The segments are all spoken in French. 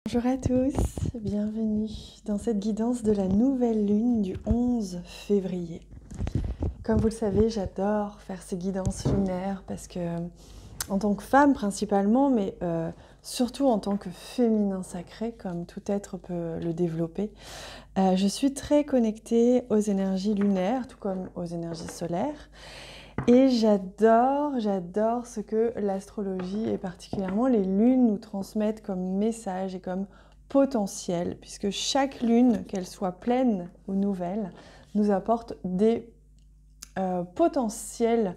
Bonjour à tous, bienvenue dans cette guidance de la nouvelle lune du 11 février. Comme vous le savez, j'adore faire ces guidances lunaires parce que, en tant que femme principalement, mais surtout en tant que féminin sacré, comme tout être peut le développer, je suis très connectée aux énergies lunaires, tout comme aux énergies solaires. Et j'adore ce que l'astrologie et particulièrement les lunes nous transmettent comme message et comme potentiel, puisque chaque lune, qu'elle soit pleine ou nouvelle, nous apporte des potentiels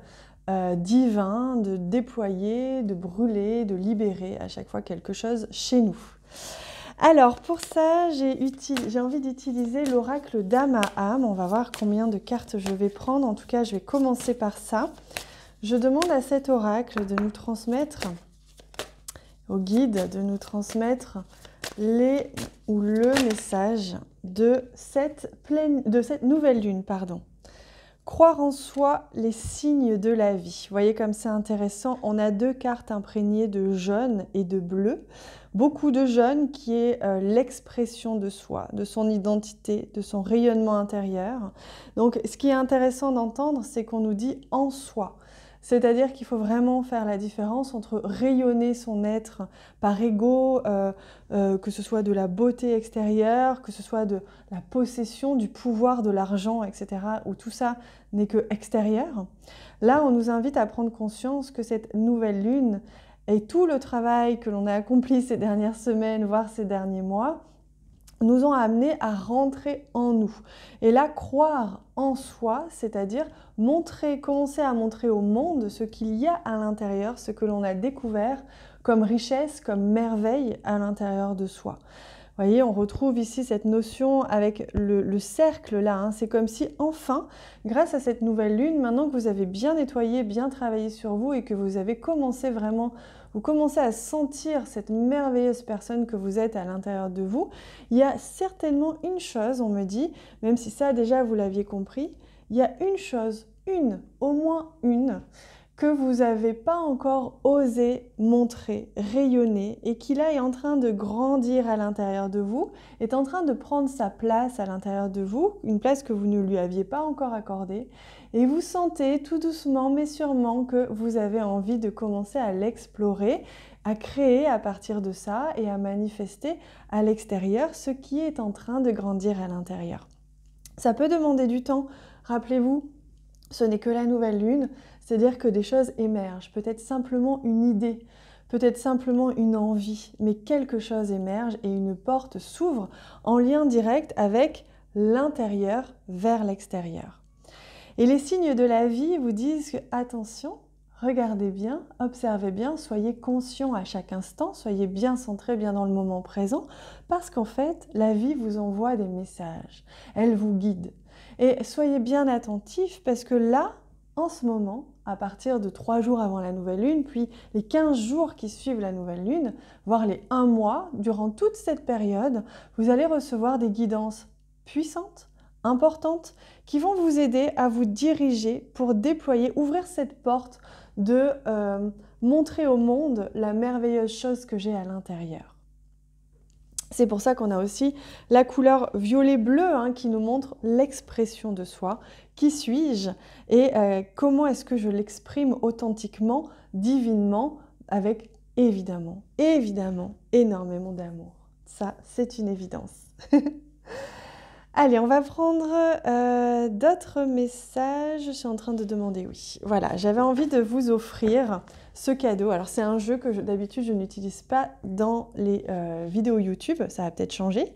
divins de déployer, de brûler, de libérer à chaque fois quelque chose chez nous. Alors pour ça, j'ai envie d'utiliser l'oracle d'âme à âme. On va voir combien de cartes je vais prendre. En tout cas, je vais commencer par ça. Je demande à cet oracle de nous transmettre, au guide, de nous transmettre le message de cette nouvelle lune. Croire en soi, les signes de la vie. Vous voyez comme c'est intéressant, on a deux cartes imprégnées de jaune et de bleu. Beaucoup de jaune qui est l'expression de soi, de son identité, de son rayonnement intérieur. Donc ce qui est intéressant d'entendre, c'est qu'on nous dit en soi. C'est-à-dire qu'il faut vraiment faire la différence entre rayonner son être par ego, que ce soit de la beauté extérieure, que ce soit de la possession, du pouvoir, de l'argent, etc., où tout ça n'est que extérieur. Là, on nous invite à prendre conscience que cette nouvelle lune et tout le travail que l'on a accompli ces dernières semaines, voire ces derniers mois, nous ont amenés à rentrer en nous. Et là, croire en soi, c'est-à-dire commencer à montrer au monde ce qu'il y a à l'intérieur, ce que l'on a découvert comme richesse, comme merveille à l'intérieur de soi. Vous voyez, on retrouve ici cette notion avec le cercle là, hein. C'est comme si enfin, grâce à cette nouvelle lune, maintenant que vous avez bien nettoyé, bien travaillé sur vous et que vous avez commencé à sentir cette merveilleuse personne que vous êtes à l'intérieur de vous, il y a certainement une chose, on me dit, même si ça déjà vous l'aviez compris, il y a une chose, au moins une, que vous n'avez pas encore osé montrer, rayonner, et qui là est en train de grandir à l'intérieur de vous, est en train de prendre sa place à l'intérieur de vous, une place que vous ne lui aviez pas encore accordée, et vous sentez tout doucement mais sûrement que vous avez envie de commencer à l'explorer, à créer à partir de ça et à manifester à l'extérieur ce qui est en train de grandir à l'intérieur. Ça peut demander du temps, rappelez-vous, ce n'est que la nouvelle lune, c'est-à-dire que des choses émergent, peut-être simplement une idée, peut-être simplement une envie, mais quelque chose émerge et une porte s'ouvre en lien direct avec l'intérieur vers l'extérieur. Et les signes de la vie vous disent que, attention, regardez bien, observez bien, soyez conscient à chaque instant, soyez bien centré, bien dans le moment présent, parce qu'en fait, la vie vous envoie des messages, elle vous guide. Et soyez bien attentifs parce que là, en ce moment, à partir de 3 jours avant la nouvelle lune, puis les 15 jours qui suivent la nouvelle lune, voire les 1 mois, durant toute cette période, vous allez recevoir des guidances puissantes, importantes, qui vont vous aider à vous diriger pour déployer, ouvrir cette porte de montrer au monde la merveilleuse chose que j'ai à l'intérieur. C'est pour ça qu'on a aussi la couleur violet-bleu hein, qui nous montre l'expression de soi. Qui suis-je et comment est-ce que je l'exprime authentiquement, divinement, avec évidemment, énormément d'amour. Ça, c'est une évidence. Allez, on va prendre d'autres messages. Je suis en train de demander oui. Voilà, j'avais envie de vous offrir ce cadeau. Alors, c'est un jeu que d'habitude, je n'utilise pas dans les vidéos YouTube. Ça va peut-être changer.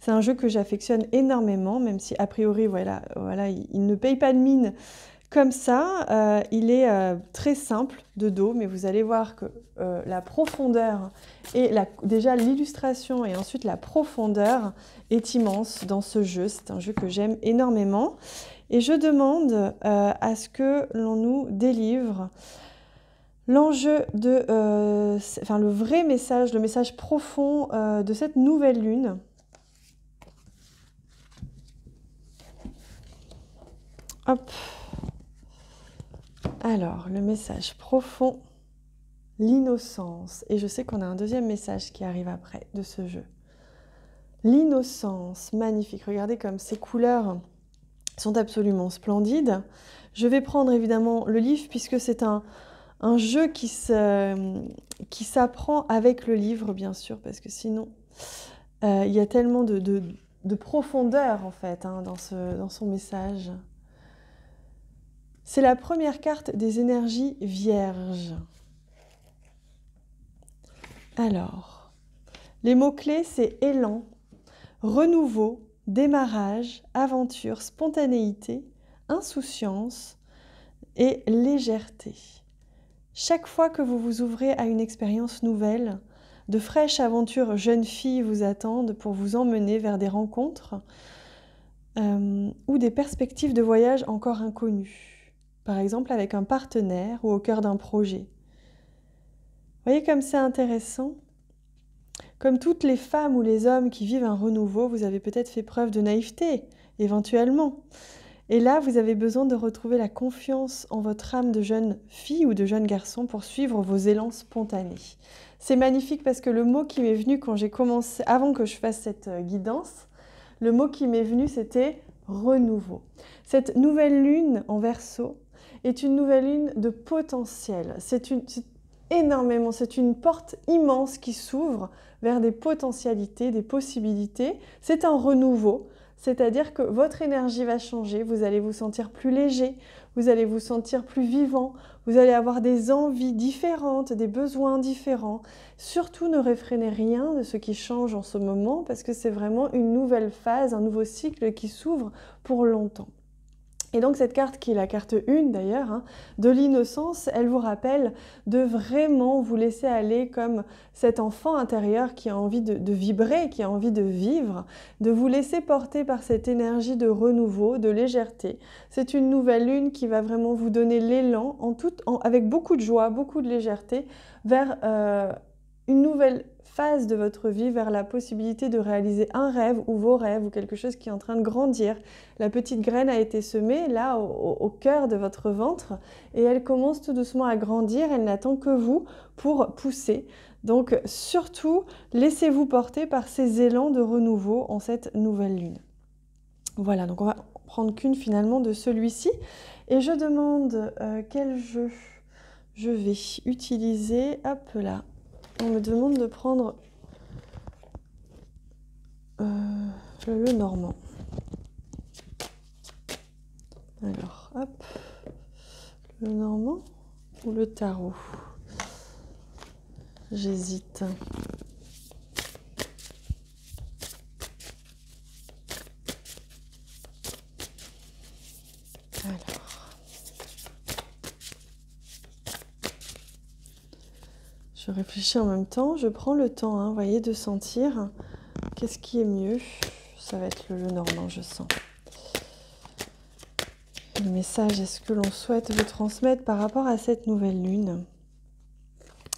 C'est un jeu que j'affectionne énormément, même si a priori, voilà, il ne paye pas de mine comme ça. Il est très simple de dos, mais vous allez voir que la profondeur et déjà l'illustration et ensuite la profondeur est immense dans ce jeu. C'est un jeu que j'aime énormément. Et je demande à ce que l'on nous délivre l'enjeu le vrai message, le message profond de cette nouvelle lune. Hop. Alors, le message profond, l'innocence. Et je sais qu'on a un deuxième message qui arrive après de ce jeu. L'innocence, magnifique. Regardez comme ces couleurs sont absolument splendides. Je vais prendre évidemment le livre puisque c'est un jeu qui s'apprend avec le livre, bien sûr, parce que sinon, il y a tellement de profondeur, en fait, hein, dans son message. C'est la première carte des énergies vierges. Alors, les mots-clés, c'est élan, renouveau, démarrage, aventure, spontanéité, insouciance et légèreté. Chaque fois que vous vous ouvrez à une expérience nouvelle, de fraîches aventures jeunes filles vous attendent pour vous emmener vers des rencontres ou des perspectives de voyage encore inconnues. Par exemple avec un partenaire ou au cœur d'un projet. Vous voyez comme c'est intéressant ? Comme toutes les femmes ou les hommes qui vivent un renouveau, vous avez peut-être fait preuve de naïveté, éventuellement. Et là, vous avez besoin de retrouver la confiance en votre âme de jeune fille ou de jeune garçon pour suivre vos élans spontanés. C'est magnifique parce que le mot qui m'est venu quand j'ai commencé, avant que je fasse cette guidance, le mot qui m'est venu, c'était renouveau. Cette nouvelle lune en Verseau est une nouvelle lune de potentiel. C'est une porte immense qui s'ouvre vers des potentialités, des possibilités. C'est un renouveau. C'est-à-dire que votre énergie va changer, vous allez vous sentir plus léger, vous allez vous sentir plus vivant, vous allez avoir des envies différentes, des besoins différents. Surtout ne réfrénez rien de ce qui change en ce moment parce que c'est vraiment une nouvelle phase, un nouveau cycle qui s'ouvre pour longtemps. Et donc cette carte, qui est la carte 1 d'ailleurs, hein, de l'innocence, elle vous rappelle de vraiment vous laisser aller comme cet enfant intérieur qui a envie de vibrer, qui a envie de vivre, de vous laisser porter par cette énergie de renouveau, de légèreté. C'est une nouvelle lune qui va vraiment vous donner l'élan, avec beaucoup de joie, beaucoup de légèreté, vers une nouvelle phase de votre vie, vers la possibilité de réaliser un rêve ou vos rêves ou quelque chose qui est en train de grandir. La petite graine a été semée là au cœur de votre ventre et elle commence tout doucement à grandir, elle n'attend que vous pour pousser. Donc surtout, laissez-vous porter par ces élans de renouveau en cette nouvelle lune. Voilà, donc on va prendre qu'une finalement de celui-ci et je demande quel jeu je vais utiliser. Hop là. On me demande de prendre le normand. Alors, hop, le normand ou le tarot? J'hésite. Alors. Je réfléchis en même temps, je prends le temps, hein, vous voyez, de sentir qu'est-ce qui est mieux. Ça va être le normand, je sens. Le message, est-ce que l'on souhaite vous transmettre par rapport à cette nouvelle lune?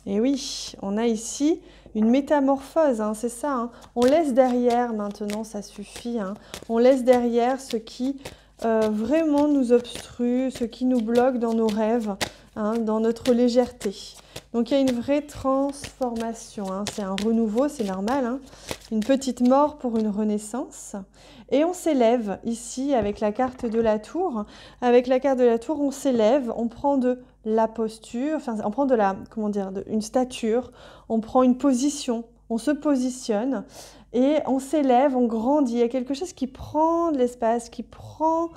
Et oui, on a ici une métamorphose, hein, c'est ça. Hein. On laisse derrière maintenant, ça suffit. Hein. On laisse derrière ce qui vraiment nous obstrue, ce qui nous bloque dans nos rêves, hein, dans notre légèreté. Donc il y a une vraie transformation, hein. C'est un renouveau, c'est normal, hein. Une petite mort pour une renaissance. Et on s'élève ici avec la carte de la tour. Avec la carte de la tour, on s'élève, on prend de la posture, enfin on prend une stature, on prend une position, on se positionne et on s'élève, on grandit. Il y a quelque chose qui prend de l'espace, qui prend...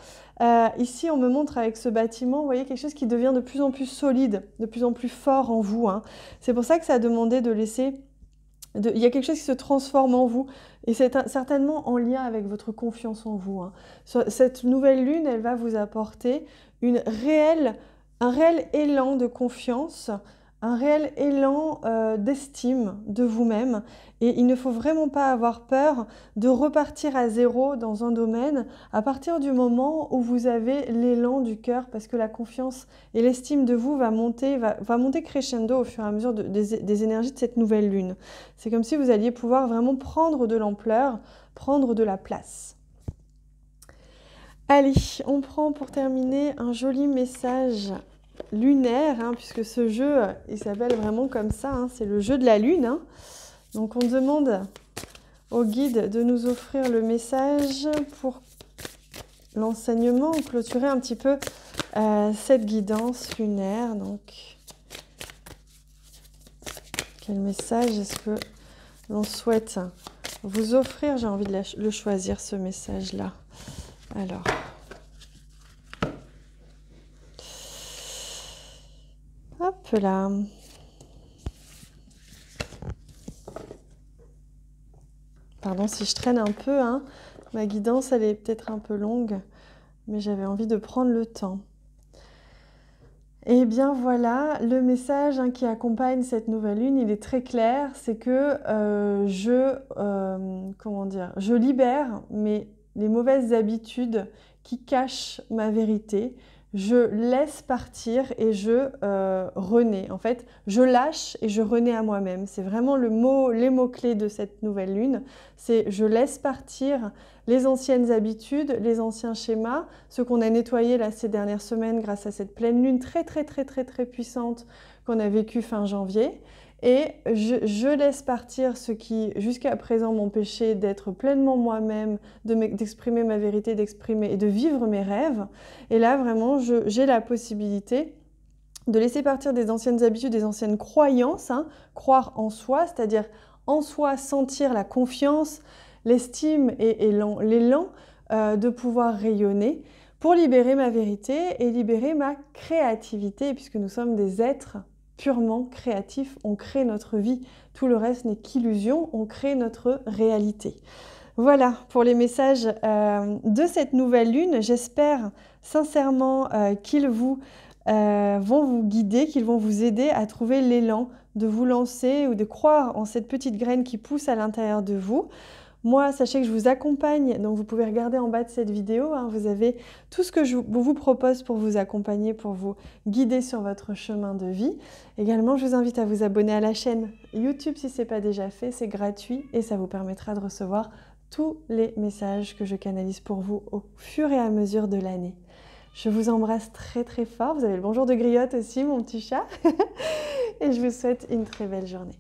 ici, on me montre avec ce bâtiment, vous voyez, quelque chose qui devient de plus en plus solide, de plus en plus fort en vous. Hein. C'est pour ça que ça a demandé de laisser... Il y a quelque chose qui se transforme en vous et c'est certainement en lien avec votre confiance en vous. Hein. Cette nouvelle lune, elle va vous apporter un réel élan de confiance, un réel élan d'estime de vous-même. Et il ne faut vraiment pas avoir peur de repartir à zéro dans un domaine à partir du moment où vous avez l'élan du cœur, parce que la confiance et l'estime de vous va monter crescendo au fur et à mesure des énergies de cette nouvelle lune. C'est comme si vous alliez pouvoir vraiment prendre de l'ampleur, prendre de la place. Allez, on prend pour terminer un joli message lunaire, hein, puisque ce jeu, il s'appelle vraiment comme ça, hein, c'est le jeu de la lune. Hein. Donc on demande au guide de nous offrir le message pour l'enseignement, clôturer un petit peu cette guidance lunaire. Donc, quel message est-ce que l'on souhaite vous offrir? J'ai envie de le choisir, ce message-là. Alors, hop là. Pardon si je traîne un peu, hein. Ma guidance, elle est peut-être un peu longue, mais j'avais envie de prendre le temps. Et bien voilà, le message qui accompagne cette nouvelle lune, il est très clair, c'est que je libère les mauvaises habitudes qui cachent ma vérité. Je laisse partir et je renais. En fait, je lâche et je renais à moi-même. C'est vraiment les mots-clés de cette nouvelle lune. C'est je laisse partir les anciennes habitudes, les anciens schémas, ce qu'on a nettoyé là ces dernières semaines grâce à cette pleine lune très puissante qu'on a vécue fin janvier. Et je laisse partir ce qui, jusqu'à présent, m'empêchait d'être pleinement moi-même, d'exprimer ma vérité, d'exprimer et de vivre mes rêves. Et là, vraiment, j'ai la possibilité de laisser partir des anciennes habitudes, des anciennes croyances, hein, croire en soi, c'est-à-dire en soi sentir la confiance, l'estime et l'élan de pouvoir rayonner pour libérer ma vérité et libérer ma créativité, puisque nous sommes des êtres purement créatif, on crée notre vie, tout le reste n'est qu'illusion, on crée notre réalité. Voilà pour les messages de cette nouvelle lune, j'espère sincèrement qu'ils vont vous guider, qu'ils vont vous aider à trouver l'élan de vous lancer ou de croire en cette petite graine qui pousse à l'intérieur de vous. Moi, sachez que je vous accompagne, donc vous pouvez regarder en bas de cette vidéo, hein, vous avez tout ce que je vous propose pour vous accompagner, pour vous guider sur votre chemin de vie. Également, je vous invite à vous abonner à la chaîne YouTube si ce n'est pas déjà fait, c'est gratuit et ça vous permettra de recevoir tous les messages que je canalise pour vous au fur et à mesure de l'année. Je vous embrasse très fort, vous avez le bonjour de Griotte aussi, mon petit chat, et je vous souhaite une très belle journée.